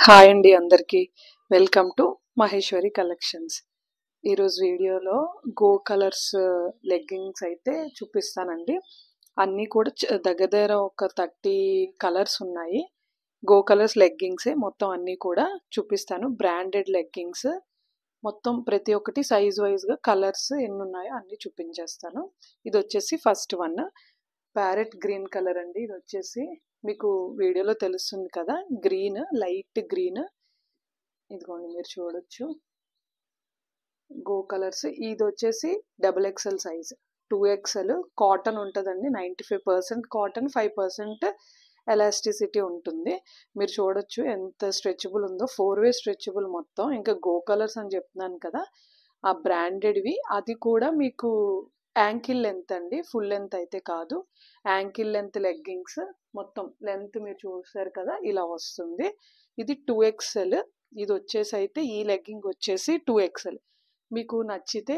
Hi అండి అందరికీ. Welcome to Maheshwari collections. ఈరోజు వీడియోలో గో కలర్స్ లెగ్గింగ్స్ అయితే చూపిస్తానండి. అన్నీ కూడా దగ్గర దగ్గర ఒక 30 కలర్స్ ఉన్నాయి. గో కలర్స్ లెగ్గింగ్సే మొత్తం అన్నీ కూడా చూపిస్తాను. బ్రాండెడ్ లెగ్గింగ్స్ మొత్తం ప్రతి ఒక్కటి సైజ్ వైజ్గా కలర్స్ ఎన్ని ఉన్నాయో అన్నీ చూపించేస్తాను. ఇది వచ్చేసి first one parrot green colour అండి. ఇది వచ్చేసి మీకు వీడియోలో తెలుస్తుంది కదా, గ్రీన్, లైట్ గ్రీన్. ఇదిగోండి మీరు చూడొచ్చు గో కలర్స్. ఇది వచ్చేసి XXL సైజ్, 2XL కాటన్ ఉంటుందండి. 95% కాటన్, 5% ఎలాస్టిసిటీ ఉంటుంది. మీరు చూడొచ్చు ఎంత స్ట్రెచబుల్ ఉందో. 4-వే స్ట్రెచబుల్ మొత్తం. ఇంకా గో కలర్స్ అని చెప్తున్నాను కదా, ఆ బ్రాండెడ్వి. అది కూడా మీకు యాంకిల్ లెంత్ అండి, ఫుల్ లెంత్ అయితే కాదు. యాంకిల్ లెంత్ లెగ్గింగ్స్ మొత్తం లెంత్ మీరు చూసారు కదా, ఇలా వస్తుంది. ఇది 2XL. ఇది వచ్చేసి అయితే ఈ లెగ్గింగ్ వచ్చేసి 2XL. మీకు నచ్చితే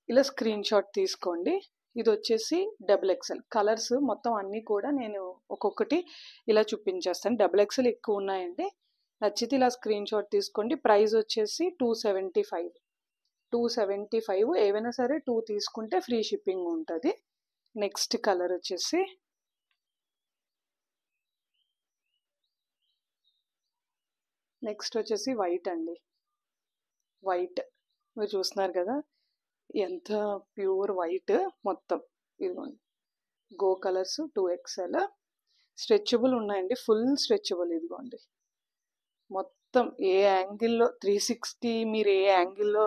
ఇలా స్క్రీన్ షాట్ తీసుకోండి. ఇది వచ్చేసి XXL. కలర్స్ మొత్తం అన్నీ కూడా నేను ఒక్కొక్కటి ఇలా చూపించేస్తాను. XXL ఎక్కువ ఉన్నాయండి. నచ్చితే ఇలా స్క్రీన్ షాట్ తీసుకోండి. ప్రైస్ వచ్చేసి 275. ఏవైనా సరే 2 తీసుకుంటే ఫ్రీ షిప్పింగ్ ఉంటుంది. నెక్స్ట్ కలర్ వచ్చేసి వైట్ అండి. వైట్ మీరు చూస్తున్నారు కదా, ఎంత ప్యూర్ వైట్ మొత్తం. ఇదిగోండి గో కలర్స్ 2XL. స్ట్రెచబుల్ ఉన్నాయండి, ఫుల్ స్ట్రెచబుల్. ఇదిగోండి మొత్తం ఏ యాంగిల్లో 360 మీరు ఏ యాంగిల్లో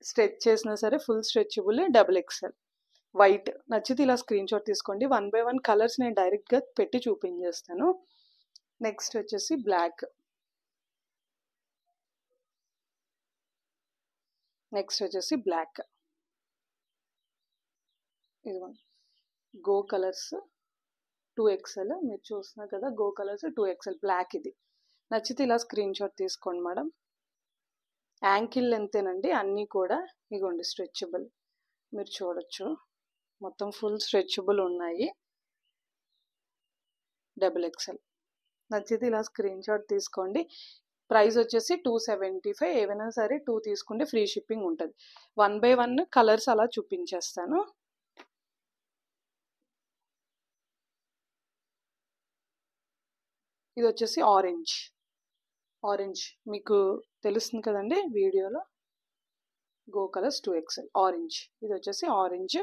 స్ట్రెచ్ చేసినా సరే ఫుల్ స్ట్రెచబుల్. XXL white. నచ్చితే ఇలా స్క్రీన్ షాట్ తీసుకోండి. 1 by 1 కలర్స్ నేను డైరెక్ట్గా పెట్టి చూపించేస్తాను. నెక్స్ట్ వచ్చేసి బ్లాక్. ఇదిగోండి గో కలర్స్ 2XL. మీరు చూస్తున్నారు కదా, గో కలర్స్ 2XL బ్లాక్. ఇది నచ్చితే ఇలా స్క్రీన్ షాట్ తీసుకోండి మేడం. యాంకిల్ లెంతేనండి అన్నీ కూడా. ఇదిగోండి స్ట్రెచబుల్ మీరు చూడొచ్చు, మొత్తం ఫుల్ స్ట్రెచబుల్ ఉన్నాయి. XXL. నచ్చితే ఇలా స్క్రీన్ షాట్ తీసుకోండి. ప్రైస్ వచ్చేసి 275. ఏవైనా సరే 2 తీసుకుంటే ఫ్రీ షిప్పింగ్ ఉంటుంది. 1 by 1 కలర్స్ అలా చూపించేస్తాను. ఇది వచ్చేసి ఆరెంజ్ మీకు తెలుస్తుంది కదండి వీడియోలో. Go Colors 2XL orange. ఇది వచ్చేసి ఆరెంజ్.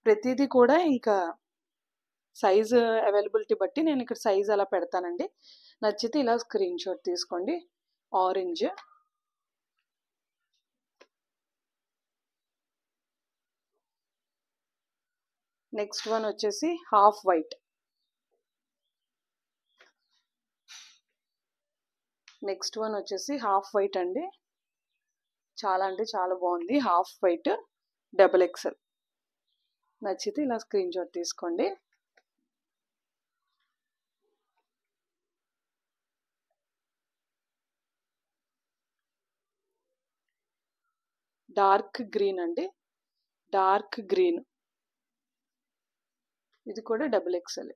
ప్రతిదీ కూడా ఇంకా సైజు అవైలబిలిటీ బట్టి నేను ఇక్కడ సైజ్ అలా పెడతానండి. నచ్చితే ఇలా స్క్రీన్ షాట్ తీసుకోండి. ఆరెంజ్. నెక్స్ట్ వన్ వచ్చేసి హాఫ్ వైట్. అండి. చాలా అంటే చాలా బాగుంది. Half white XXL. నచ్చితే ఇలా స్క్రీన్ షాట్ తీసుకోండి. డార్క్ గ్రీన్ అండి, డార్క్ గ్రీన్. ఇది కూడా XXL.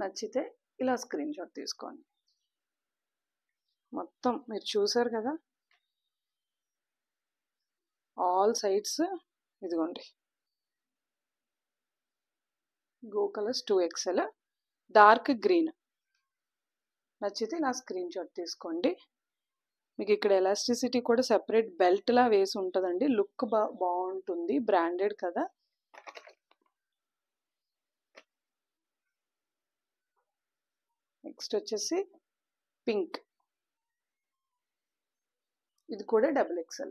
నచ్చితే ఇలా స్క్రీన్ షాట్ తీసుకోండి. మొత్తం మీరు చూసారు కదా, ఆల్ సైడ్స్. ఇదిగోండి Go Colors 2XL dark green. నచ్చితే ఇలా స్క్రీన్ షాట్ తీసుకోండి. మీకు ఇక్కడ ఎలాస్టిసిటీ కూడా సెపరేట్ బెల్ట్ లా వేసి ఉంటుందండి. లుక్ బాగుంటుంది, బ్రాండెడ్ కదా. నెక్స్ట్ వచ్చేసి పింక్. ఇది కూడా XXL.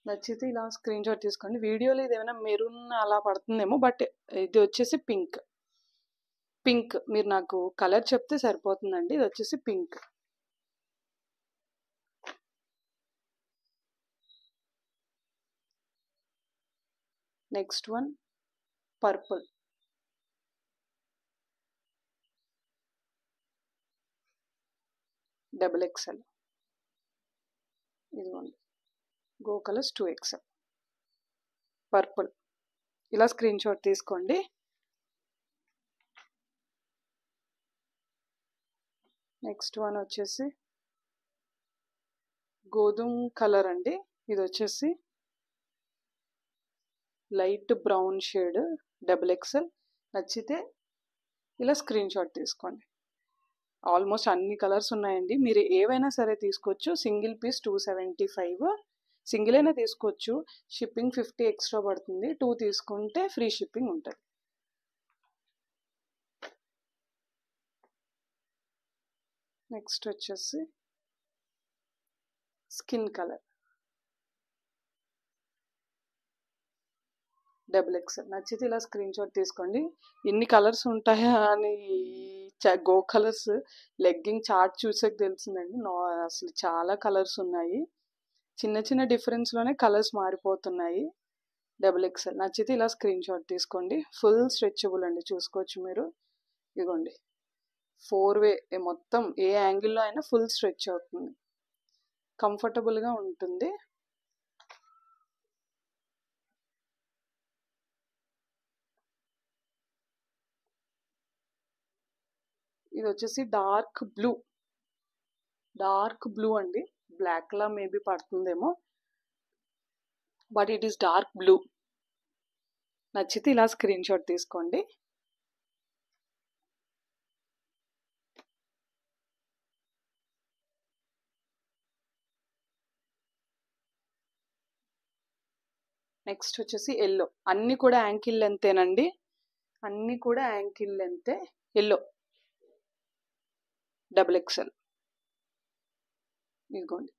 నచ్చితే ఇలా స్క్రీన్ షాట్ తీసుకోండి. వీడియోలో ఇది ఏమైనా మెరూన్ అలా పడుతుందేమో, బట్ ఇది వచ్చేసి పింక్. మీరు నాకు కలర్ చెప్తే సరిపోతుందండి. ఇది వచ్చేసి pink. Next one purple. XXL. ఇదిగోండి గో కలర్స్ 2XL పర్పుల్. ఇలా స్క్రీన్ షాట్ తీసుకోండి. నెక్స్ట్ వన్ వచ్చేసి గోధుమ కలర్ అండి. ఇది వచ్చేసి లైట్ బ్రౌన్ షేడ్, XXL. నచ్చితే ఇలా స్క్రీన్ షాట్ తీసుకోండి. ఆల్మోస్ట్ అన్ని కలర్స్ ఉన్నాయండి, మీరు ఏవైనా సరే తీసుకోవచ్చు. సింగిల్ పీస్ 275, సింగిల్ అయినా తీసుకోవచ్చు. షిప్పింగ్ 50 ఎక్స్ట్రా పడుతుంది. 2 తీసుకుంటే ఫ్రీ షిప్పింగ్ ఉంటుంది. నెక్స్ట్ వచ్చేసి స్కిన్ కలర్ XXL. నచ్చితే ఇలా స్క్రీన్ షాట్ తీసుకోండి. ఇన్ని కలర్స్ ఉంటాయా అని గో కలర్స్ లెగ్గింగ్ చార్ట్ చూసాక తెలిసిందండి. అసలు చాలా కలర్స్ ఉన్నాయి. చిన్న చిన్న డిఫరెన్స్లోనే కలర్స్ మారిపోతున్నాయి. XXL. నచ్చితే ఇలా స్క్రీన్ షాట్ తీసుకోండి. ఫుల్ స్ట్రెచబుల్ అండి, చూసుకోవచ్చు మీరు. ఇదిగోండి 4-వే, మొత్తం ఏ యాంగిల్లో అయినా ఫుల్ స్ట్రెచ్ అవుతుంది, కంఫర్టబుల్గా ఉంటుంది. ఇది వచ్చేసి డార్క్ బ్లూ అండి. బ్లాక్ లా మేబీ పడుతుందేమో, but it is dark blue. నచ్చితే ఇలా స్క్రీన్ షాట్ తీసుకోండి. నెక్స్ట్ వచ్చేసి ఎల్లో. అన్ని కూడా యాంకిల్ లెంతేనండి, అన్ని కూడా యాంకిల్ లెంతే. Yellow XXL. ఇదిగోండి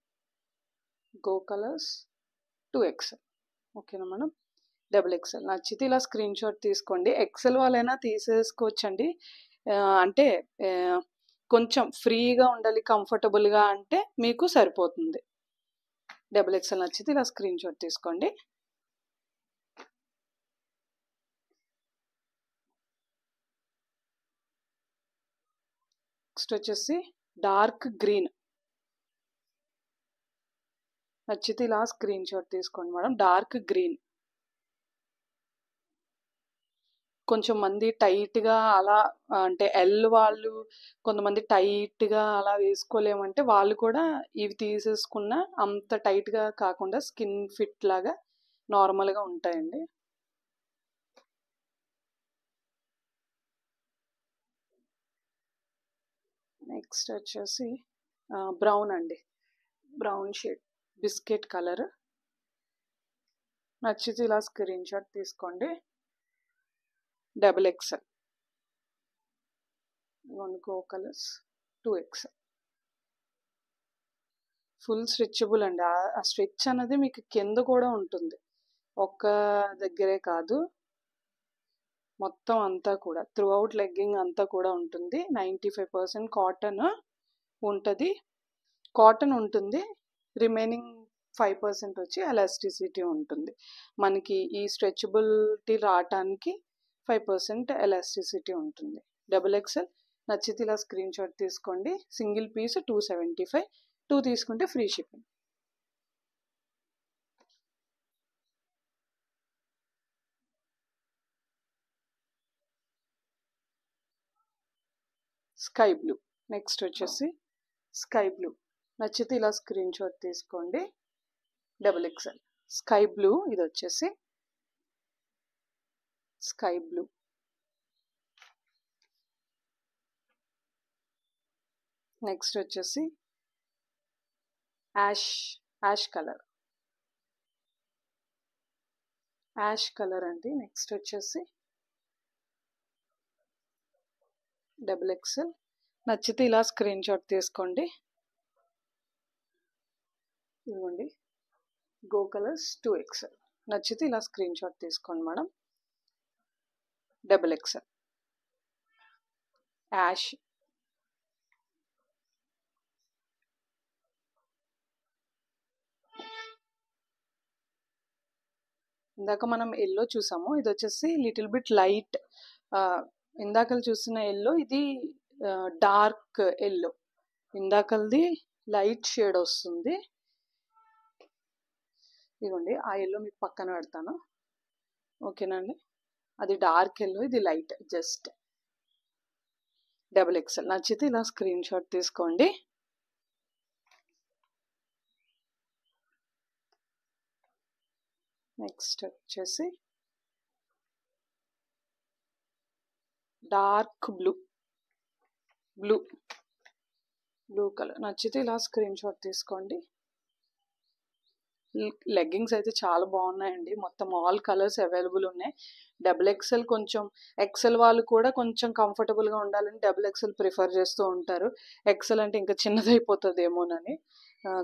గో కలర్స్ 2XL. ఓకేనా మేడం? XXL. నచ్చితే ఇలా స్క్రీన్ షాట్ తీసుకోండి. ఎక్సెల్ వాళ్ళైనా తీసేసుకోవచ్చండి. అంటే కొంచెం ఫ్రీగా ఉండాలి, కంఫర్టబుల్గా అంటే మీకు సరిపోతుంది. XXL. నచ్చితే ఇలా స్క్రీన్ షాట్ తీసుకోండి. నెక్స్ట్ వచ్చేసి డార్క్ గ్రీన్. నచ్చితే ఇలా స్క్రీన్ షాట్ తీసుకోండి మేడం. Dark green. కొంచెం మంది టైట్గా అలా, అంటే ఎల్ వాళ్ళు కొంతమంది టైట్గా అలా వేసుకోలేమంటే వాళ్ళు కూడా ఇవి తీసేసుకున్న అంత టైట్గా కాకుండా స్కిన్ ఫిట్ లాగా నార్మల్గా ఉంటాయండి. నెక్స్ట్ వచ్చేసి బ్రౌన్ అండి, బ్రౌన్ షేడ్, బిస్కెట్ కలర్. నచ్చితే ఇలా స్క్రీన్ షాట్ తీసుకోండి. XXL. Go Colors 2XL. Full stretchable అండి. ఆ స్ట్రెచ్ అనేది మీకు కింద కూడా ఉంటుంది, ఒక్క దగ్గరే కాదు, మొత్తం అంతా కూడా త్రూ అవుట్ లెగ్గింగ్ అంతా కూడా ఉంటుంది. 95% కాటన్ ఉంటుంది. రిమైనింగ్ 5% వచ్చి ఎలాస్టిసిటీ ఉంటుంది. మనకి ఈ స్ట్రెచబిలిటీ రావటానికి 5% ఎలాస్టిసిటీ ఉంటుంది. XXL. నచ్చితే ఇలా స్క్రీన్ షాట్ తీసుకోండి. సింగిల్ పీస్ 275, 2 తీసుకుంటే free shipping. Sky blue. Next వచ్చేసి స్కై బ్లూ. నచ్చితే ఇలా స్క్రీన్ షాట్ తీసుకోండి. XXL. Sky blue. ఇది వచ్చేసి స్కై బ్లూ. నెక్స్ట్ వచ్చేసి యాష్ కలర్ అండి. నెక్స్ట్ వచ్చేసి XXL. నచ్చితే ఇలా స్క్రీన్ షాట్ తీసుకోండి. ఇదిగోండి గో కలర్స్ 2XL. నచ్చితే ఇలా స్క్రీన్ షాట్ తీసుకోండి మేడం. XXL. యాష్. ఇందాక మనం ఎల్లో చూసాము, ఇది వచ్చేసి లిటిల్ బిట్ లైట్. ఇందాక చూసిన ఎల్లో, ఇది డార్క్ ఎల్లో. ఇందాకది లైట్ షేడ్ వస్తుంది. ఇదిగోండి ఆ ఎల్లో మీకు పక్కన పెడతాను, ఓకేనండి? అది డార్క్ ఎల్లో, ఇది లైట్. జస్ట్ XXL నచ్చితే ఇలా స్క్రీన్ షాట్ తీసుకోండి. నెక్స్ట్ వచ్చేసి డార్క్ బ్లూ కలర్ నచ్చితే ఇలా స్క్రీన్ షాట్ తీసుకోండి. లెగ్గింగ్స్ అయితే చాలా బాగున్నాయండి. మొత్తం ఆల్ కలర్స్ అవైలబుల్ ఉన్నాయి. XXL కొంచెం ఎక్సెల్ వాళ్ళు కూడా కొంచెం కంఫర్టబుల్గా ఉండాలని XXL ప్రిఫర్ చేస్తూ ఉంటారు. ఎక్సెల్ అంటే ఇంకా చిన్నదైపోతుందేమోనని.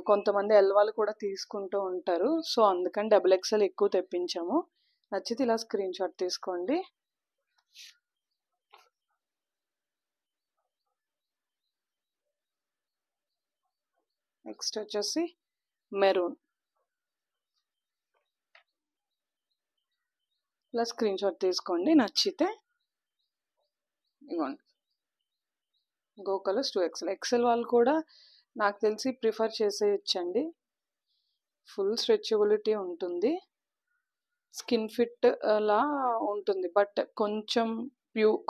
కొంతమంది ఎల్ వాళ్ళు కూడా తీసుకుంటూ ఉంటారు. సో అందుకని XXL ఎక్కువ తెప్పించాము. నచ్చితే ఇలా స్క్రీన్ షాట్ తీసుకోండి. నెక్స్ట్ వచ్చేసి మెరూన్. ఇలా స్క్రీన్ షాట్ తీసుకోండి. నచ్చితే ఇవ్వండి. Go Colors 2XL. ఎక్సెల్ వాళ్ళు కూడా నాకు తెలిసి ప్రిఫర్ చేసేయచ్చండి. ఫుల్ స్ట్రెచబిలిటీ ఉంటుంది, స్కిన్ ఫిట్ అలా ఉంటుంది. బట్ కొంచెం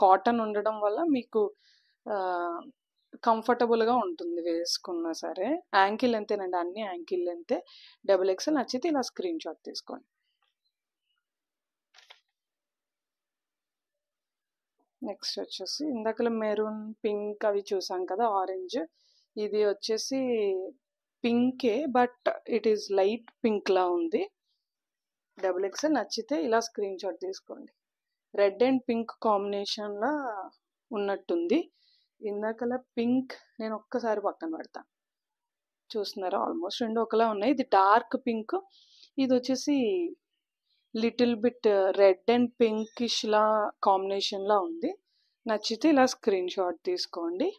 కాటన్ ఉండడం వల్ల మీకు కంఫర్టబుల్గా ఉంటుంది వేసుకున్నా సరే. యాంకిల్ లెంతేనండి, అన్ని యాంకిల్ లెంతే. XXL నచ్చితే ఇలా స్క్రీన్ షాట్ తీసుకోండి. నెక్స్ట్ వచ్చేసి ఇందాకలో మెరూన్, పింక్ అవి చూసాం కదా, ఆరెంజ్. ఇది వచ్చేసి పింకే but it is light pink లా ఉంది. XXL నచ్చితే ఇలా స్క్రీన్ షాట్ తీసుకోండి. రెడ్ అండ్ పింక్ కాంబినేషన్లా ఉన్నట్టుంది. ఇందాకలా పింక్ నేను ఒక్కసారి పక్కన పెడతా, చూస్తున్నారా? ఆల్మోస్ట్ రెండు ఒకలా ఉన్నాయి. ఇది డార్క్ పింక్, ఇది వచ్చేసి little bit red and pinkish లా కాంబినేషన్ లా ఉంది. నచ్చితే ఇలా స్క్రీన్ షాట్ తీసుకోండి.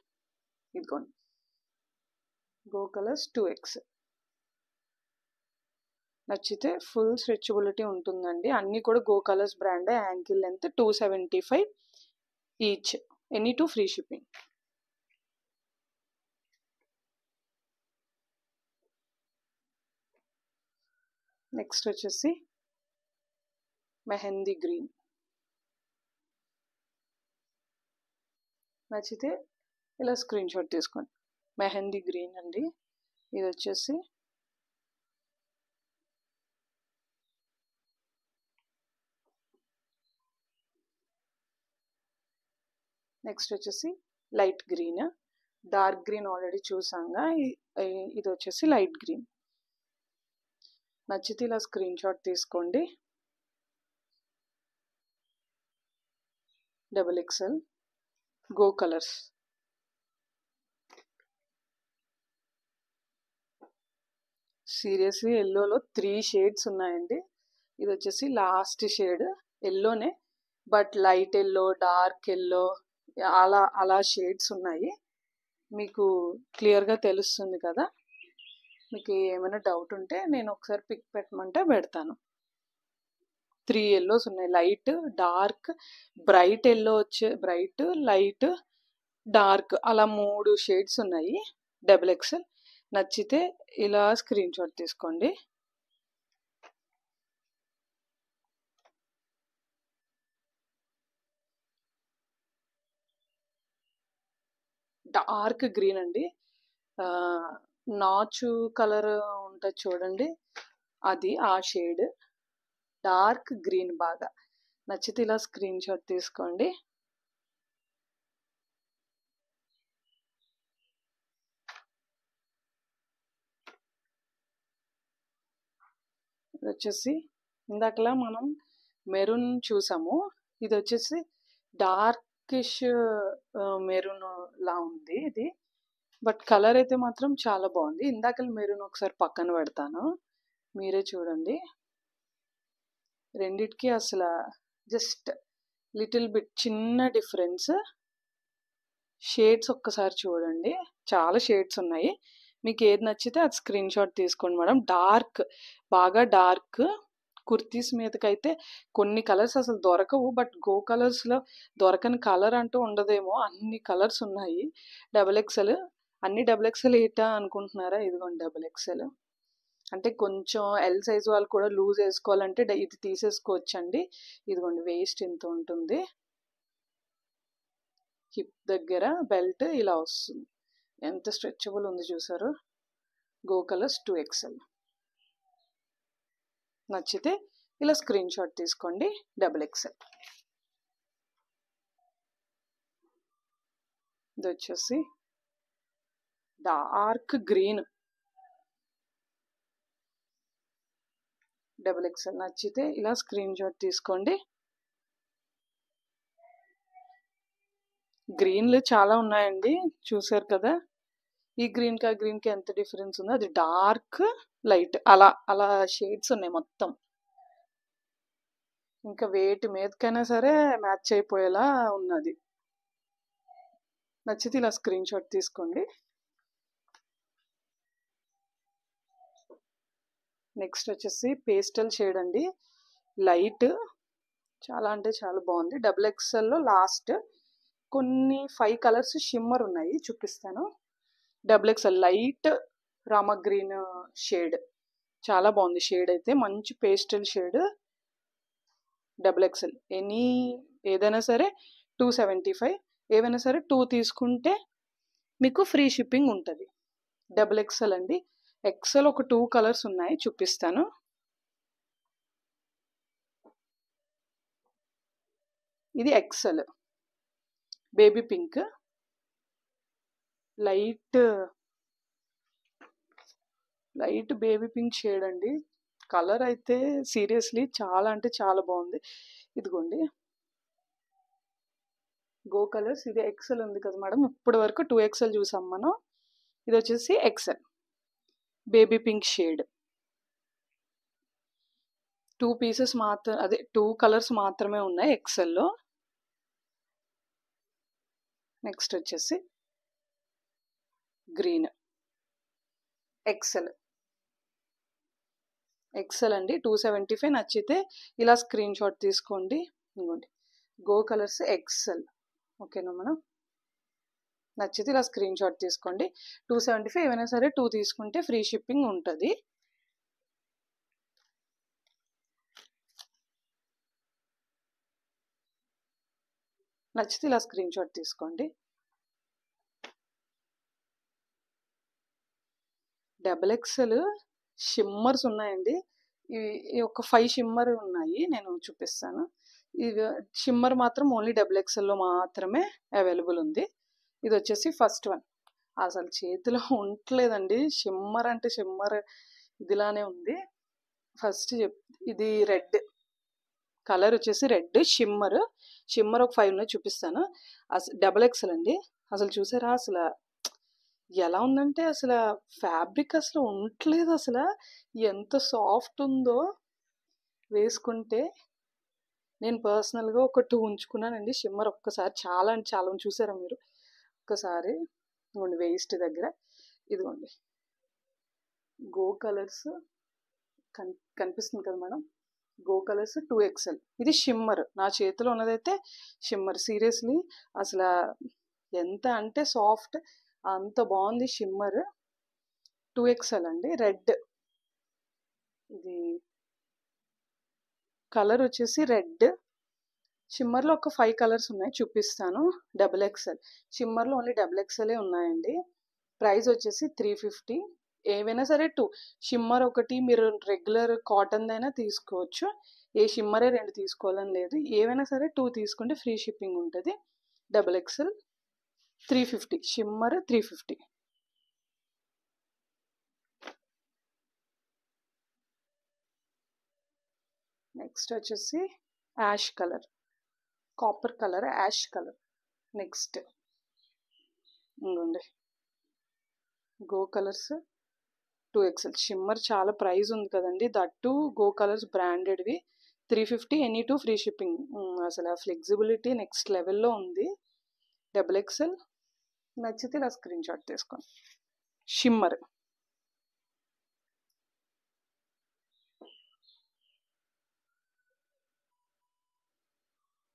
ఇదిగోండి, గో కలర్స్ 2XL. నచ్చితే ఫుల్ స్ట్రెచబిలిటీ ఉంటుందండి. అన్నీ కూడా go colours brand. Ankle length 275 each, any 2 free shipping. Next వచ్చేసి మెహందీ గ్రీన్. నచ్చితే ఇలా స్క్రీన్ షాట్ తీసుకోండి. మెహందీ గ్రీన్ అండి ఇది వచ్చేసి. నెక్స్ట్ వచ్చేసి light green. Dark green already చూసాంగా, ఇది వచ్చేసి లైట్ గ్రీన్. నచ్చితే ఇలా స్క్రీన్ షాట్ తీసుకోండి. XXL Go Colors. సీరియస్లీ ఎల్లోలో 3 షేడ్స్ ఉన్నాయండి. ఇది వచ్చేసి లాస్ట్ షేడ్ ఎల్లోనే, but light yellow, dark yellow అలా షేడ్స్ ఉన్నాయి. మీకు క్లియర్గా తెలుస్తుంది కదా. మీకు ఏమైనా డౌట్ ఉంటే నేను ఒకసారి పిక్ పెట్టమంటే పెడతాను. 3 ఎల్లోస్ ఉన్నాయి, light, dark, bright yellow bright, light, dark, అలా 3 షేడ్స్ ఉన్నాయి. XXL నచ్చితే ఇలా స్క్రీన్ షాట్ తీసుకోండి. డార్క్ గ్రీన్ అండి, నాచు కలర్ ఉంటుంది చూడండి, అది ఆ షేడ్. డార్క్ గ్రీన్ బాగా. నచ్చితే ఇలా స్క్రీన్ షాట్ తీసుకోండి. ఇది వచ్చేసి ఇందాకలా మనం మెరూన్ చూసాము, ఇది వచ్చేసి డార్కిష్ మెరూన్ లా ఉంది ఇది. బట్ కలర్ అయితే మాత్రం చాలా బాగుంది. ఇందాక మెరూన్ ఒకసారి పక్కన పెడతాను, మీరే చూడండి. రెండిటికి అసలు జస్ట్ లిటిల్ బిట్ చిన్న డిఫరెన్స్. షేడ్స్ ఒక్కసారి చూడండి, చాలా షేడ్స్ ఉన్నాయి. మీకు ఏది నచ్చితే అది స్క్రీన్ షాట్ తీసుకోండి మేడం. డార్క్, బాగా డార్క్ కుర్తీస్ మీదకైతే కొన్ని కలర్స్ అసలు దొరకవు. బట్ గో కలర్స్లో దొరకని కలర్ అంటూ ఉండదేమో, అన్ని కలర్స్ ఉన్నాయి. XXL అన్ని XXL ఏటా అనుకుంటున్నారా? ఇదిగోండి XXL. అంటే కొంచెం ఎల్ సైజ్ వాళ్ళు కూడా లూజ్ వేసుకోవాలంటే ఇది తీసేసుకోవచ్చండి. ఇదిగోండి, వేస్ట్ ఎంత ఉంటుంది. హిప్ దగ్గర బెల్ట్ ఇలా వస్తుంది. ఎంత స్ట్రెచబుల్ ఉంది చూసారు. Go Colors 2XL. నచ్చితే ఇలా స్క్రీన్ షాట్ తీసుకోండి. XXL. ఇది వచ్చేసి డార్క్ గ్రీన్ XXL. నచ్చితే ఇలా స్క్రీన్ షాట్ తీసుకోండి. గ్రీన్లు చాలా ఉన్నాయండి, చూసారు కదా. ఈ గ్రీన్కి ఆ గ్రీన్కి ఎంత డిఫరెన్స్ ఉందో, అది డార్క్ లైట్ అలా అలా షేడ్స్ ఉన్నాయి మొత్తం. ఇంకా వేటి మీదకైనా సరే మ్యాచ్ అయిపోయేలా ఉన్నది. నచ్చితే ఇలా స్క్రీన్ షాట్ తీసుకోండి. నెక్స్ట్ వచ్చేసి పేస్టల్ షేడ్ అండి, లైట్, చాలా అంటే చాలా బాగుంది. XXLలో లాస్ట్ కొన్ని 5 కలర్స్ షిమ్మర్ ఉన్నాయి, చూపిస్తాను. XXL light Rama green shade, చాలా బాగుంది షేడ్ అయితే, మంచి పేస్టల్ షేడ్. XXL ఏదైనా సరే 275, ఏవైనా సరే 2 తీసుకుంటే మీకు ఫ్రీ షిప్పింగ్ ఉంటుంది. XXL అండి. XL ఒక 2 కలర్స్ ఉన్నాయి, చూపిస్తాను. ఇది XL baby pink, light baby pink shade అండి. కలర్ అయితే సీరియస్లీ చాలా అంటే చాలా బాగుంది. ఇదిగోండి గో కలర్స్. ఇది XL ఉంది కదా మేడం, ఇప్పటి వరకు 2XL చూసాం మనం. ఇది వచ్చేసి XL baby pink shade. 2 pieces మాత్రం, అదే 2 కలర్స్ మాత్రమే ఉన్నాయి XLలో. నెక్స్ట్ వచ్చేసి గ్రీన్ XL అండి, 275. నచ్చితే ఇలా స్క్రీన్ షాట్ తీసుకోండి. ఇదిగోండి గో కలర్స్ XL. ఓకేనా మనం, నచ్చితే ఇలా స్క్రీన్ షాట్ తీసుకోండి. 275, ఏమైనా సరే 2 తీసుకుంటే ఫ్రీ షిప్పింగ్ ఉంటుంది. నచ్చితే ఇలా స్క్రీన్ షాట్ తీసుకోండి. XXL షిమ్మర్స్ ఉన్నాయండి. ఇవి ఒక 5 షిమ్మర్ ఉన్నాయి, నేను చూపిస్తాను. ఇది షిమ్మర్ మాత్రం ఓన్లీ XXLలో మాత్రమే అవైలబుల్ ఉంది. ఇది వచ్చేసి ఫస్ట్ వన్, అసలు చేతిలో ఉండలేదండి. షిమ్మర్ అంటే షిమ్మర్ ఇదిలానే ఉంది. ఫస్ట్ ఇది రెడ్ కలర్ వచ్చేసి రెడ్ షిమ్మర్ ఒక 5 ఉన్నాయి, చూపిస్తాను. అసలు XXL అండి. అసలు చూసారా, అసలు ఎలా ఉందంటే అసలు ఫ్యాబ్రిక్ అసలు ఉండట్లేదు. అసలు ఎంత సాఫ్ట్ ఉందో వేసుకుంటే. నేను పర్సనల్గా ఒక 2 ఉంచుకున్నానండి షిమ్మర్. ఒక్కసారి చాలా అంటే చాలా చూసారా మీరు, ఒక్కసారి ఇదిగోండి వేస్ట్ దగ్గర. ఇదిగోండి గో కలర్స్ కనిపిస్తుంది కదా మేడం, గో కలర్స్ 2XL. ఇది షిమ్మర్, నా చేతిలో ఉన్నదైతే షిమ్మర్. సీరియస్లీ అసలు ఎంత అంటే సాఫ్ట్, అంత బాగుంది షిమ్మర్. 2XL అండి. రెడ్, ఇది కలర్ వచ్చేసి రెడ్. షిమ్మర్లో ఒక 5 కలర్స్ ఉన్నాయి, చూపిస్తాను. XXL షిమ్మర్లో ఓన్లీ XXL ఉన్నాయండి. ప్రైస్ వచ్చేసి 350. ఏవైనా సరే 2 షిమ్మర్ ఒకటి, మీరు రెగ్యులర్ కాటన్ అయినా తీసుకోవచ్చు. ఏ షిమ్మరే 2 తీసుకోవాలని లేదు. ఏవైనా సరే 2 తీసుకుంటే ఫ్రీ షిప్పింగ్ ఉంటుంది. XXL 350, shimmer 350. నెక్స్ట్ వచ్చేసి ash colour, copper colour, ash colour. Next ఇంకోండి గో కలర్స్ 2XL. షిమ్మర్ చాలా ప్రైస్ ఉంది కదండి, దట్టు గో కలర్స్ బ్రాండెడ్వి. 350, ఎనీ 2 ఫ్రీ షిప్పింగ్. అసలు ఆ ఫ్లెక్సిబిలిటీ నెక్స్ట్ లెవెల్లో ఉంది. XXL. నచ్చితే ఇలా స్క్రీన్ షాట్ తీసుకోండి. షిమ్మర్,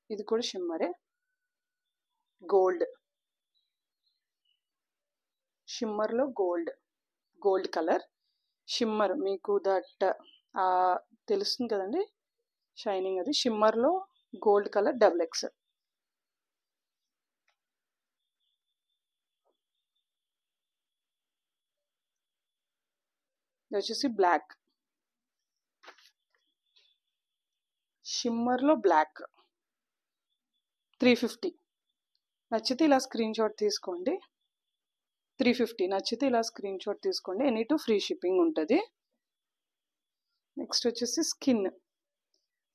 ఇది కూడా షిమ్మరే. గోల్డ్, షిమ్మర్లో గోల్డ్ కలర్ షిమ్మర్. మీకు దట్ తెలుస్తుంది కదండి షైనింగ్, అది షిమ్మర్లో గోల్డ్ కలర్. XXL ఇది వచ్చేసి బ్లాక్, షిమ్మర్లో బ్లాక్ 350. నచ్చితే ఇలా స్క్రీన్ షాట్ తీసుకోండి. 350 నచ్చితే ఇలా స్క్రీన్ షాట్ తీసుకోండి. ఎనీ టు ఫ్రీ షిప్పింగ్ ఉంటుంది. నెక్స్ట్ వచ్చేసి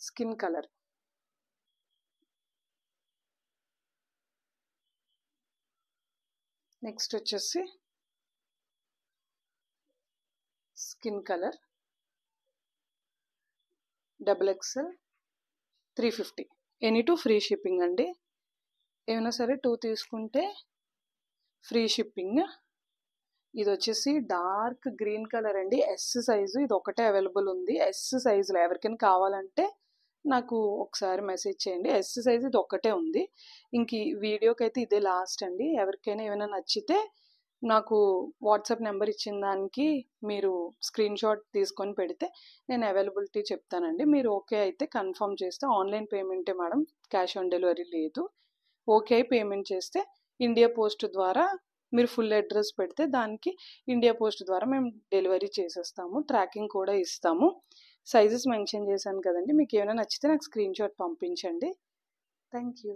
స్కిన్ కలర్. నెక్స్ట్ వచ్చేసి skin colour XXL 350. Any to free shipping అండి. ఏమైనా సరే 2 తీసుకుంటే ఫ్రీ షిప్పింగ్. ఇది వచ్చేసి డార్క్ గ్రీన్ కలర్ అండి, ఎస్ సైజు. ఇది ఒకటే అవైలబుల్ ఉంది ఎస్ సైజులో. ఎవరికైనా కావాలంటే నాకు ఒకసారి మెసేజ్ చేయండి. ఎస్ సైజు ఇది ఒక్కటే ఉంది. ఇంక ఈ వీడియోకి అయితే ఇదే లాస్ట్ అండి. ఎవరికైనా ఏమైనా నచ్చితే నాకు వాట్సాప్ నెంబర్ ఇచ్చిన దానికి మీరు స్క్రీన్ షాట్ తీసుకొని పెడితే నేను అవైలబిలిటీ చెప్తానండి. మీరు ఓకే అయితే కన్ఫర్మ్ చేస్తే, ఆన్లైన్ పేమెంటే మేడం, క్యాష్ ఆన్ డెలివరీ లేదు. ఓకే అయి పేమెంట్ చేస్తే ఇండియా పోస్ట్ ద్వారా మీరు ఫుల్ అడ్రస్ పెడితే దానికి ఇండియా పోస్ట్ ద్వారా మేము డెలివరీ చేసేస్తాము. ట్రాకింగ్ కూడా ఇస్తాము. సైజెస్ మెన్షన్ చేశాను కదండి. మీకు ఏమైనా నచ్చితే నాకు స్క్రీన్ షాట్ పంపించండి. Thank you.